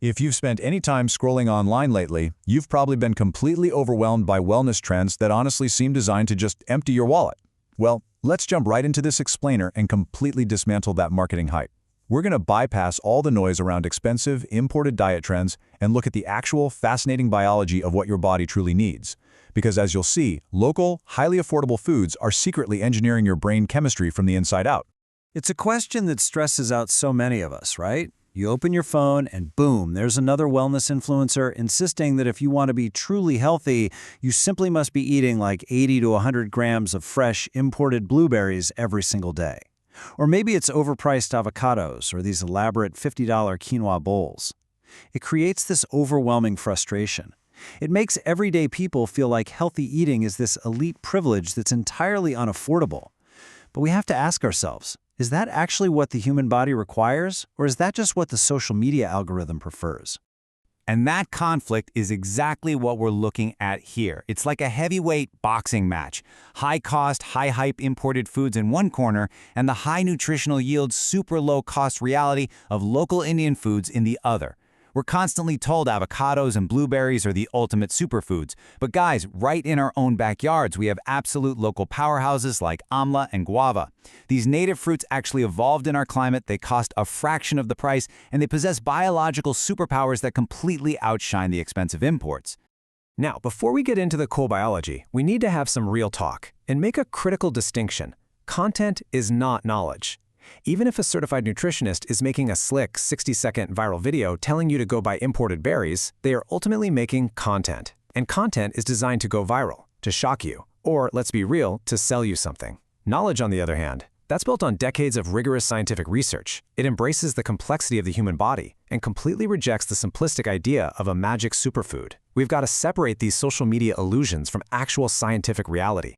If you've spent any time scrolling online lately, you've probably been completely overwhelmed by wellness trends that honestly seem designed to just empty your wallet. Well, let's jump right into this explainer and completely dismantle that marketing hype. We're going to bypass all the noise around expensive, imported diet trends and look at the actual, fascinating biology of what your body truly needs. Because as you'll see, local, highly affordable foods are secretly engineering your brain chemistry from the inside out. It's a question that stresses out so many of us, right? You open your phone and boom, there's another wellness influencer insisting that if you want to be truly healthy, you simply must be eating like 80 to 100 grams of fresh, imported blueberries every single day. Or maybe it's overpriced avocados or these elaborate $50 quinoa bowls. It creates this overwhelming frustration. It makes everyday people feel like healthy eating is this elite privilege that's entirely unaffordable. But we have to ask ourselves, is that actually what the human body requires, or is that just what the social media algorithm prefers? And that conflict is exactly what we're looking at here. It's like a heavyweight boxing match. High-cost, high-hype imported foods in one corner, and the high nutritional yield, super low-cost reality of local Indian foods in the other. We're constantly told avocados and blueberries are the ultimate superfoods. But guys, right in our own backyards, we have absolute local powerhouses like amla and guava. These native fruits actually evolved in our climate, they cost a fraction of the price, and they possess biological superpowers that completely outshine the expensive imports. Now, before we get into the cool biology, we need to have some real talk and make a critical distinction. Content is not knowledge. Even if a certified nutritionist is making a slick 60-second viral video telling you to go buy imported berries, they are ultimately making content. And content is designed to go viral, to shock you, or, let's be real, to sell you something. Knowledge, on the other hand, that's built on decades of rigorous scientific research. It embraces the complexity of the human body and completely rejects the simplistic idea of a magic superfood. We've got to separate these social media illusions from actual scientific reality.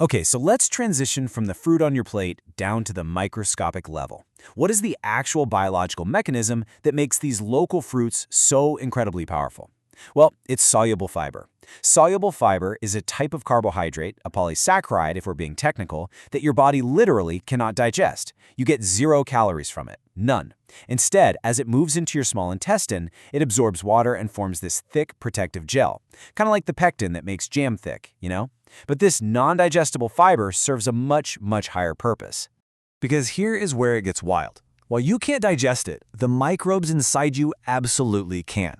Okay, so let's transition from the fruit on your plate down to the microscopic level. What is the actual biological mechanism that makes these local fruits so incredibly powerful? Well, it's soluble fiber. Soluble fiber is a type of carbohydrate, a polysaccharide if we're being technical, that your body literally cannot digest. You get 0 calories from it, none. Instead, as it moves into your small intestine, it absorbs water and forms this thick, protective gel. Kind of like the pectin that makes jam thick, you know? But this non-digestible fiber serves a much, much higher purpose. Because here is where it gets wild. While you can't digest it, the microbes inside you absolutely can.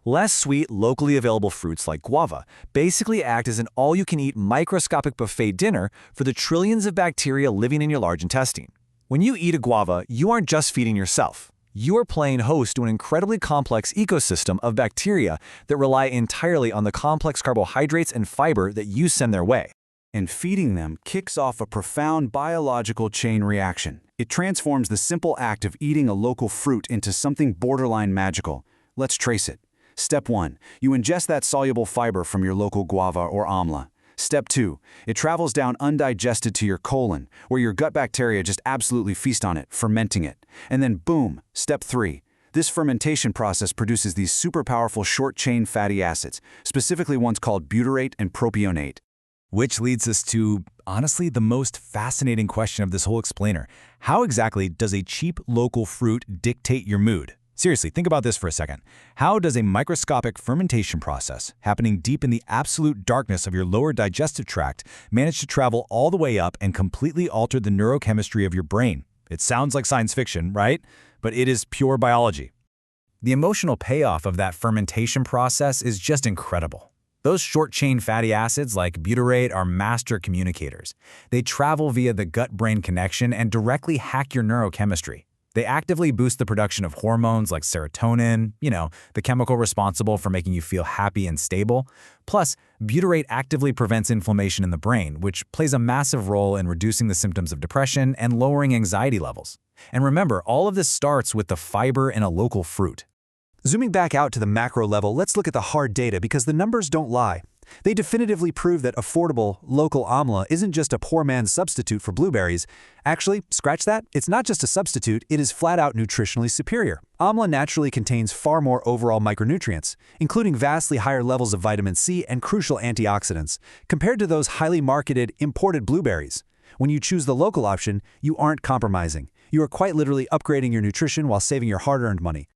Less sweet, locally available fruits like guava basically act as an all-you-can-eat microscopic buffet dinner for the trillions of bacteria living in your large intestine. When you eat a guava, you aren't just feeding yourself. You are playing host to an incredibly complex ecosystem of bacteria that rely entirely on the complex carbohydrates and fiber that you send their way. And feeding them kicks off a profound biological chain reaction. It transforms the simple act of eating a local fruit into something borderline magical. Let's trace it. Step 1. You ingest that soluble fiber from your local guava or amla. Step 2. It travels down undigested to your colon, where your gut bacteria just absolutely feast on it, fermenting it. And then boom, Step 3. This fermentation process produces these super powerful short-chain fatty acids, specifically ones called butyrate and propionate. Which leads us to, honestly, the most fascinating question of this whole explainer. How exactly does a cheap local fruit dictate your mood? Seriously, think about this for a second. How does a microscopic fermentation process, happening deep in the absolute darkness of your lower digestive tract, manage to travel all the way up and completely alter the neurochemistry of your brain? It sounds like science fiction, right? But it is pure biology. The emotional payoff of that fermentation process is just incredible. Those short-chain fatty acids like butyrate are master communicators. They travel via the gut-brain connection and directly hack your neurochemistry. They actively boost the production of hormones like serotonin, the chemical responsible for making you feel happy and stable. Plus, butyrate actively prevents inflammation in the brain, which plays a massive role in reducing the symptoms of depression and lowering anxiety levels. And remember, all of this starts with the fiber in a local fruit. Zooming back out to the macro level, let's look at the hard data because the numbers don't lie. They definitively prove that affordable, local amla isn't just a poor man's substitute for blueberries. Actually, scratch that, it's not just a substitute, it is flat out nutritionally superior. Amla naturally contains far more overall micronutrients, including vastly higher levels of vitamin C and crucial antioxidants, compared to those highly marketed, imported blueberries. When you choose the local option, you aren't compromising. You are quite literally upgrading your nutrition while saving your hard-earned money.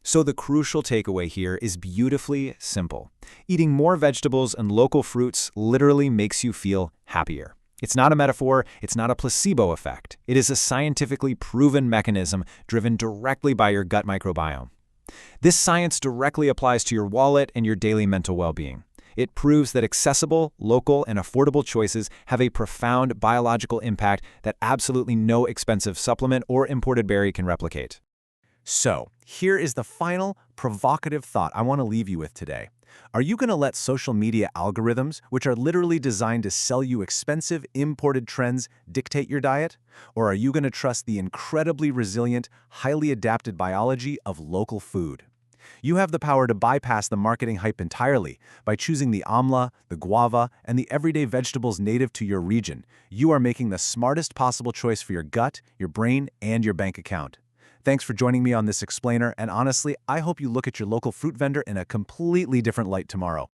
So the crucial takeaway here is beautifully simple. Eating more vegetables and local fruits literally makes you feel happier. It's not a metaphor, it's not a placebo effect. It is a scientifically proven mechanism driven directly by your gut microbiome. This science directly applies to your wallet and your daily mental well-being. It proves that accessible, local, and affordable choices have a profound biological impact that absolutely no expensive supplement or imported berry can replicate. So, here is the final, provocative thought I want to leave you with today. Are you going to let social media algorithms, which are literally designed to sell you expensive, imported trends, dictate your diet? Or are you going to trust the incredibly resilient, highly adapted biology of local food? You have the power to bypass the marketing hype entirely by choosing the amla, the guava, and the everyday vegetables native to your region. You are making the smartest possible choice for your gut, your brain, and your bank account. Thanks for joining me on this explainer, and honestly, I hope you look at your local fruit vendor in a completely different light tomorrow.